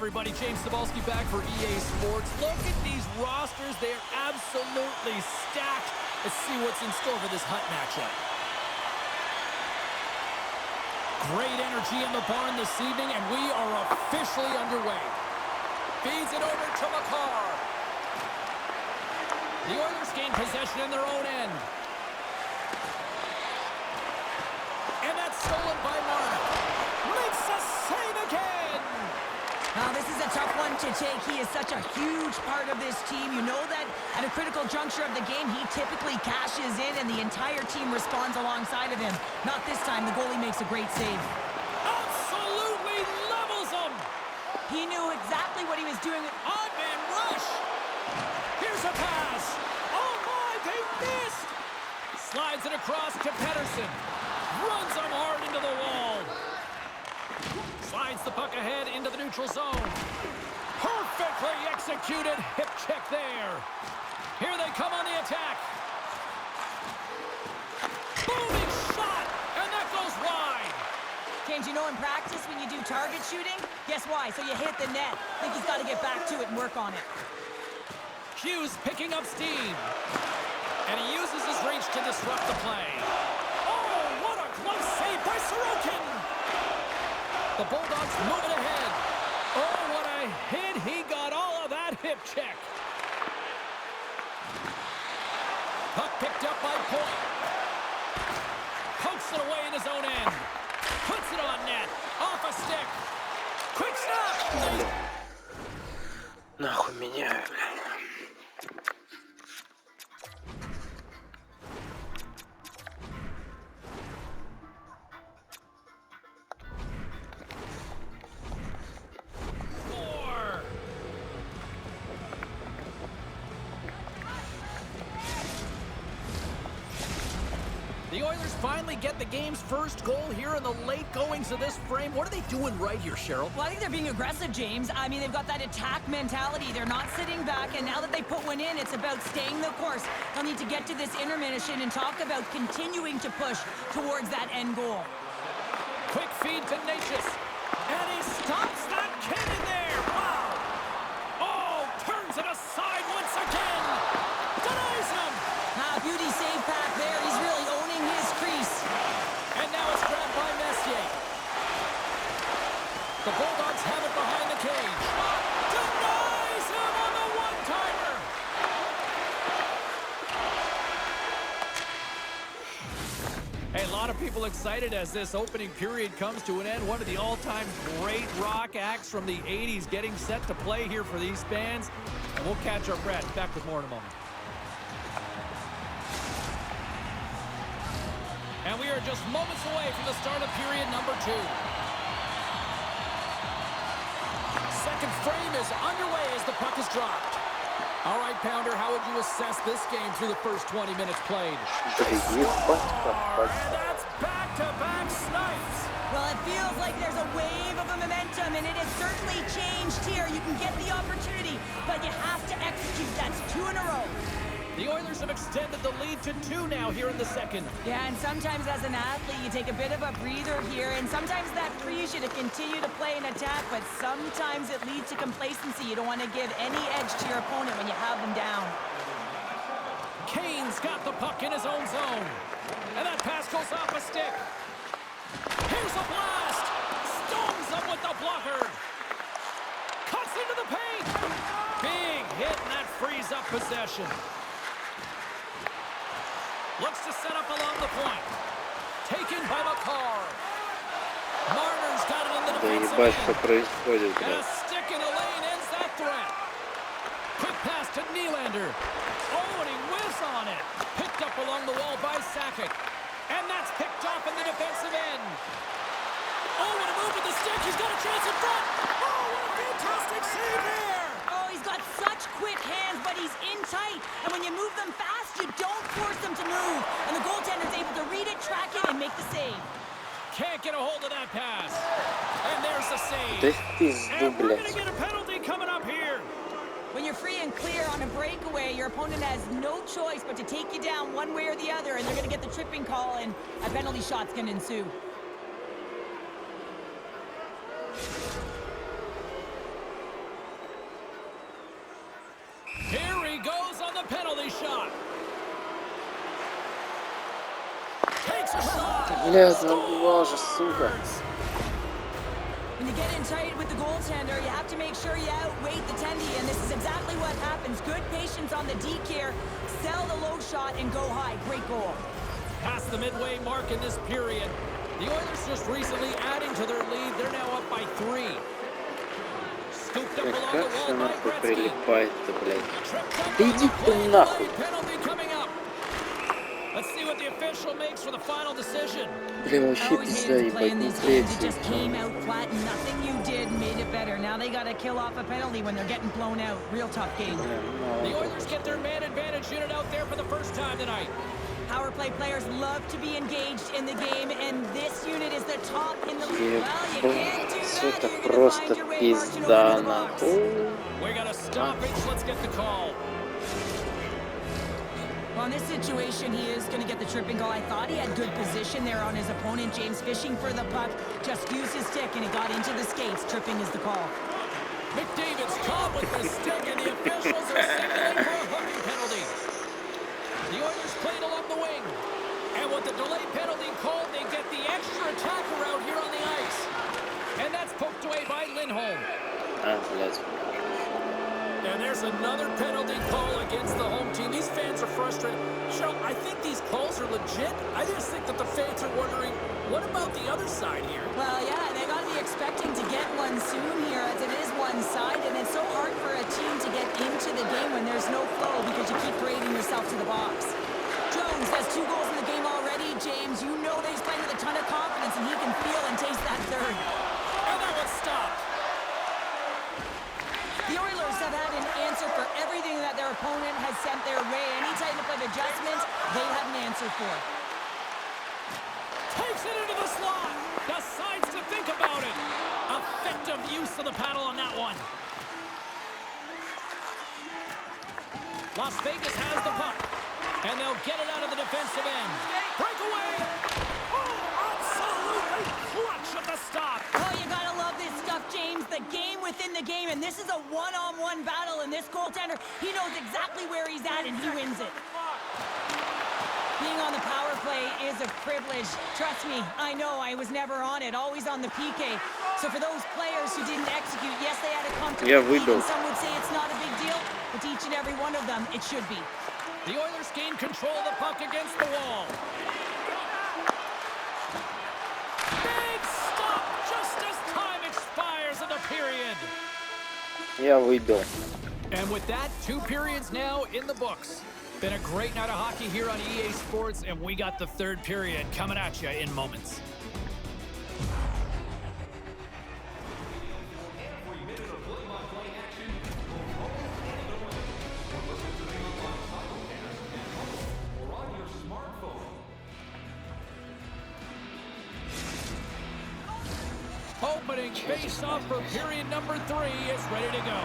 everybody, James Cebulski back for EA Sports. Look at these rosters. They are absolutely stacked. Let's see what's in store for this Hunt matchup. Great energy in the barn this evening, and we are officially underway. Feeds it over to McCarr. The Oilers gain possession in their own end. And that's stolen by Marner. Makes a save again! Now, this is a tough one to take. He is such a huge part of this team. You know that at a critical juncture of the game, he typically cashes in, and the entire team responds alongside of him. Not this time. The goalie makes a great save. Absolutely levels him! He knew exactly what he was doing. Odd-man rush! Here's a pass! Oh my, they missed! Slides it across to Pettersson. Runs him hard into the wall. Slides the puck ahead into the neutral zone. Perfectly executed hip check there. Here they come on the attack. Booming shot, and that goes wide. James, you know in practice when you do target shooting, guess why? So you hit the net. I think he's got to get back to it and work on it. Hughes picking up steam. And he uses his reach to disrupt the play. Oh, what a close save by Sorokin. The Bulldogs moving ahead. Oh, what a hit. He got all of that hip check. Puck picked up by Point. Pokes it away in his own end. Puts it on net. Off a stick. Quick stop. Нахуй меняю, блядь. The Oilers finally get the game's first goal here in the late goings of this frame. What are they doing right here, Cheryl? Well, I think they're being aggressive, James. I mean, they've got that attack mentality. They're not sitting back, and now that they put one in, it's about staying the course. They'll need to get to this intermission and talk about continuing to push towards that end goal. Quick feed to Natchez. And he stops that cannon there. Wow. Oh, turns it aside once again. Denies him. Beauty save pack there. He's really owning his crease. And now it's grabbed by Messier. The Bulldogs have it behind the cage. Denies him on the one-timer. Hey, a lot of people excited as this opening period comes to an end. One of the all-time great rock acts from the 80s getting set to play here for these fans. And we'll catch our breath. Back with more in a moment. And we are just moments away from the start of period number 2. Second frame is underway as the puck is dropped. All right, Pounder, how would you assess this game through the first 20 minutes played? And that's back-to-back snipes. Well, it feels like there's a wave of momentum, and it has certainly changed here. You can get the opportunity, but you have to execute. That's 2 in a row. The Oilers have extended the lead to 2 now here in the second. Yeah, and sometimes as an athlete, you take a bit of a breather here, and sometimes that frees you to continue to play an attack, but sometimes it leads to complacency. You don't want to give any edge to your opponent when you have them down. Kane's got the puck in his own zone. And that pass goes off a stick. Here's a blast. Stones up with the blocker. Cuts into the paint. Big hit, and that frees up possession. Looks to set up along the point. Taken by McCarr. Marner's got it in the defensive end. And a stick in the lane ends that threat. Quick pass to Nylander. Oh, and he whiffs on it. Picked up along the wall by Sakic. And that's picked off in the defensive end. Oh, what a move with the stick. He's got a chance in front. Oh, what a fantastic save there. Oh, he's got such quick hands, but he's in tight. And when you move them fast, you don't force them to move. And the goaltender's able to read it, track it, and make the save. Can't get a hold of that pass. And there's the save. And we're going to get a penalty coming up here. When you're free and clear on a breakaway, your opponent has no choice but to take you down one way or the other, and they're going to get the tripping call, and a penalty shot's going to ensue. Takes a shot. Бля, боже, сука. When you get in tight with the goaltender, you have to make sure you outweight the tendy, and this is exactly what happens. Good patience on the deke here. Sell the low shot and go high. Great goal. Past the midway mark in this period. The Oilers just recently adding to their lead. They're now up by 3. Scooped up along Как the все wall by нахуй Gretzky. прилипает-то, блядь? Tripped up Да on иди the ты play. нахуй. Delayed penalty coming up. Let's see what the official makes for the final decision. Бля, вообще Always пизда, hated to play ебать, in не these games. It третий. just came out flat, and nothing you did made it better. Now they got to kill off a penalty when they're getting blown out. Real tough game. The Oilers get their man advantage unit out there for the first time tonight. Power play players love to be engaged in the game, and this unit is the top in the league. Well, you can't do that. Это You're gonna просто find your way marching over пизда, to the box. нахуй. We got a stoppage. Let's get the call. Well, in this situation, he is going to get the tripping goal. I thought he had good position there on his opponent. James fishing for the puck, just used his stick, and it got into the skates. Tripping is the call. McDavid's caught with the stick, and the officials are signaling for a hooking penalty. The Oilers played along the wing. And with the delay penalty called, they get the extra attacker out here on the ice. And that's poked away by Lindholm. А, блядь. And there's another penalty call against the home team. These fans are frustrated. Cheryl, I think these calls are legit. I just think that the fans are wondering, what about the other side here? Well, yeah, they got to be expecting to get one soon here, as it is one-sided, and it's so hard for a team to get into the game when there's no flow because you keep parading yourself to the box. Jones has 2 goals in the game already. James, you know that he's playing with a ton of confidence, and he can feel and taste that third. And that one's stopped. The Oilers have had an answer for everything that their opponent has sent their way. Any type of adjustment, they have an answer for. Takes it into the slot. Decides to think about it. Effective use of the paddle on that one. Las Vegas has the puck. And they'll get it out of the defensive end. Breakaway. Oh, absolutely clutch at the stop. Oh, you gotta love this stuff, James. The game within the game, and this is a one-on-one battle, and this goaltender, he knows exactly where he's at, and he wins it. Being on the power play is a privilege. Trust me, I know I was never on it, always on the PK. So for those players who didn't execute, yes, they had a comfortable lead, and some would say it's not a big deal, but to each and every one of them, it should be. The Oilers gain control of the puck against the wall. Big stop just as time expires in the period. Я выбил. And with that, 2 periods now in the books. Been a great night of hockey here on EA Sports, and we got the 3rd period coming at you in moments. Opening face-off for period number 3 is ready to go.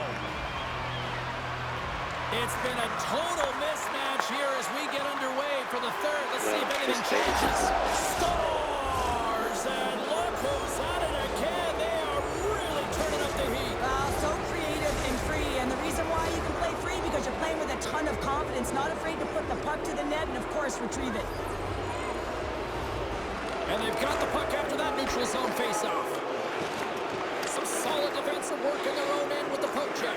It's been a total mismatch here as we get underway for the 3rd. Let's see if anything changes. Scores! And look who's at it again. They are really turning up the heat. So creative and free, and the reason why you can play free because you're playing with a ton of confidence, not afraid to put the puck to the net and, of course, retrieve it. And they've got the puck after that neutral zone face-off. Some solid defensive work in their own end with the poke check.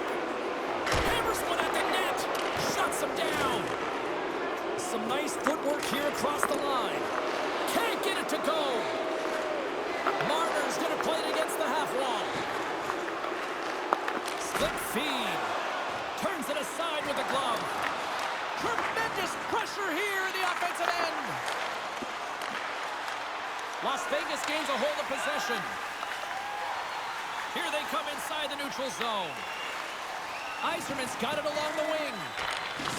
Hammers one at the net. Shuts him down. Some nice footwork here across the line. Can't get it to go. Marner's going to play it against the half wall. Slip feed. Turns it aside with the glove. Tremendous pressure here in the offensive end. Las Vegas gains a hold of possession. Here they come inside the neutral zone. Yzerman's got it along the wing.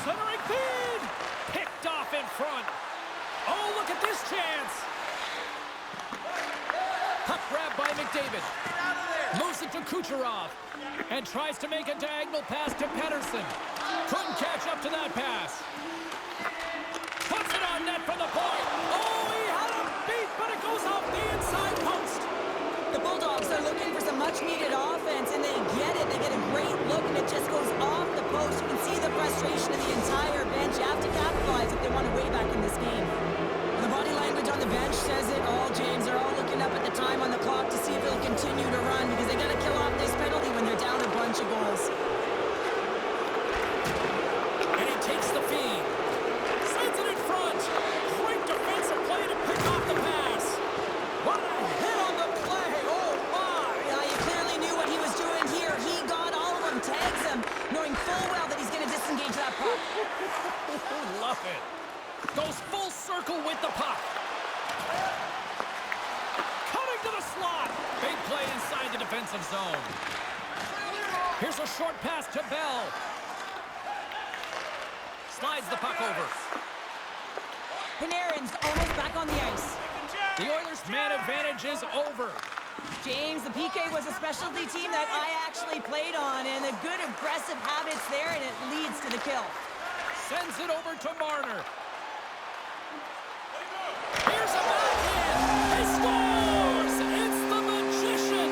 Centering feed. Picked off in front. Oh, look at this chance. Puck grab by McDavid. Moves it to Kucherov. And tries to make a diagonal pass to Pettersson. Couldn't catch up to that pass. Puts it on net from the point. Oh, he had him beat, but it goes off the inside post. The Bulldogs are looking for some much-needed offense, and they get it. They get a great look, and it just goes off the post. You can see the frustration of the entire bench. You have to capitalize if they want to way back in this game. The body language on coach says it all, James. They're all looking up at the time on the clock to see if he'll continue to run because they got to kill off this penalty when they're down a bunch of goals. And he takes the feed. Sends it in front. Great defensive play to pick off the pass. What a hit on the play. Oh, my. Yeah, you clearly knew what he was doing here. He got all of them, tags them, knowing full well that he's going to disengage that puck. Love it. Goes full circle with the puck. Coming to the slot. Big play inside the defensive zone. Here's a short pass to Bell. Slides the puck over. Panarin's almost back on the ice. The Oilers' man advantage is over. James, the PK was a specialty team that I actually played on, and the good aggressive habits there, and it leads to the kill. Sends it over to Marner. Here's a backhand. He scores! It's the magician,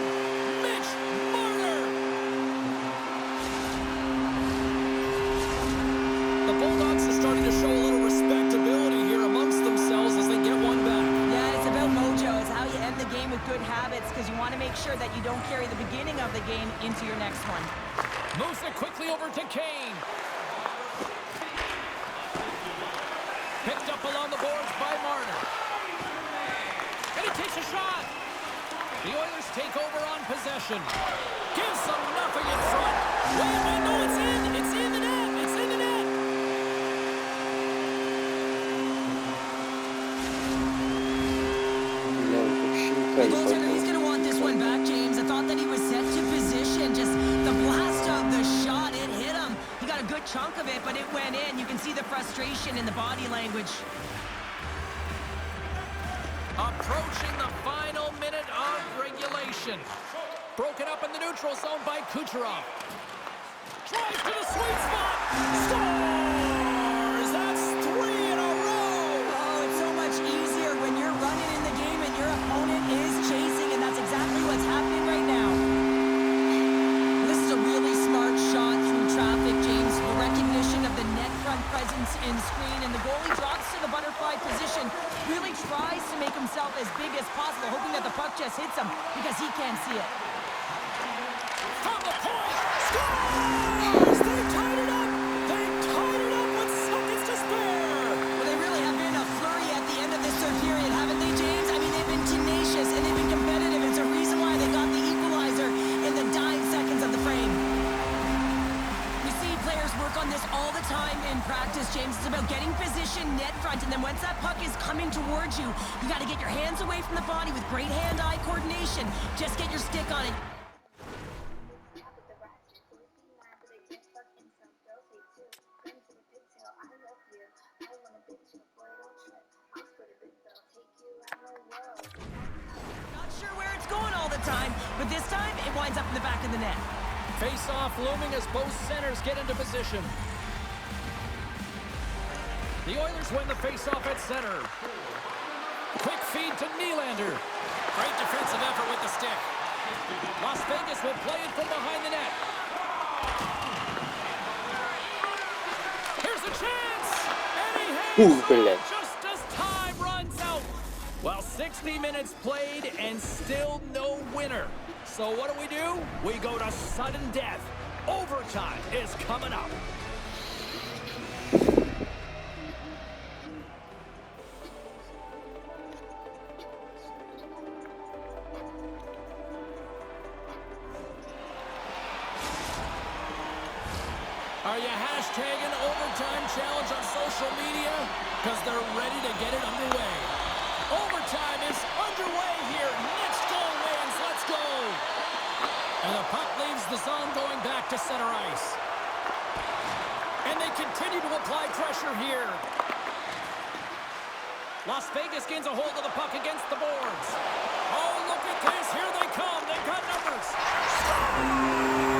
Mitch Marner. The Bulldogs are starting to show a little respectability here amongst themselves as they get one back. Yeah, it's about mojo. It's how you end the game with good habits because you want to make sure that you don't carry the beginning of the game into your next one. Moves it quickly over to Kane. Picked up along the boards by Marner. And he takes a shot. The Oilers take over on possession. Gives them nothing in front. Wait, no, it's in. It's in the net. It's in the net. The goaltender, he's going to want this one back, James. I thought that he was set to position. Just the blast of the shot, it hit him. He got a good chunk of it, but it went in. You can see the frustration in the body language. Approaching the final minute of regulation. Broken up in the neutral zone by Kucherov. Drives to the sweet spot. Scores! That's 3 in a row. Oh, it's so much easier when you're running in the game and your opponent is chasing, and that's exactly what's happening right now. This is a really smart shot through traffic, James. The recognition of the net front presence and screen, and the goalie drops to the butterfly position, really tries to make himself as big as possible, hoping that the puck just hits him because he can't see it. From the point, scores! They tied it up! They tied it up with seconds to spare! Well, they really have been a flurry at the end of this third period, haven't they, James? I mean, they've been tenacious and they've been competitive. It's a reason why they got the equalizer in the dying seconds of the frame. We see players work on this all the time in practice, James. It's about getting position net front, and then once that puck is coming towards you, you got to get your hands away from the body with great hand-eye coordination. Just get your stick on it. Not sure where it's going all the time, but this time it winds up in the back of the net. Face-off looming as both centers get into position. The Oilers win the face-off at center. Quick feed to Nylander. Great defensive effort with the stick. Las Vegas will play it from behind the net. Here's a chance! And he hangs just as time runs out. Well, 60 minutes played and still no winner. So what do? We go to sudden death. Overtime is coming up. Are you hashtagging overtime challenge on social media? Because they're ready to get it underway. Overtime is underway here. Next goal wins. Let's go. And the puck leaves the zone going back to center ice. And they continue to apply pressure here. Las Vegas gains a hold of the puck against the boards. Oh, look at this. Here they come. They've got numbers. Score!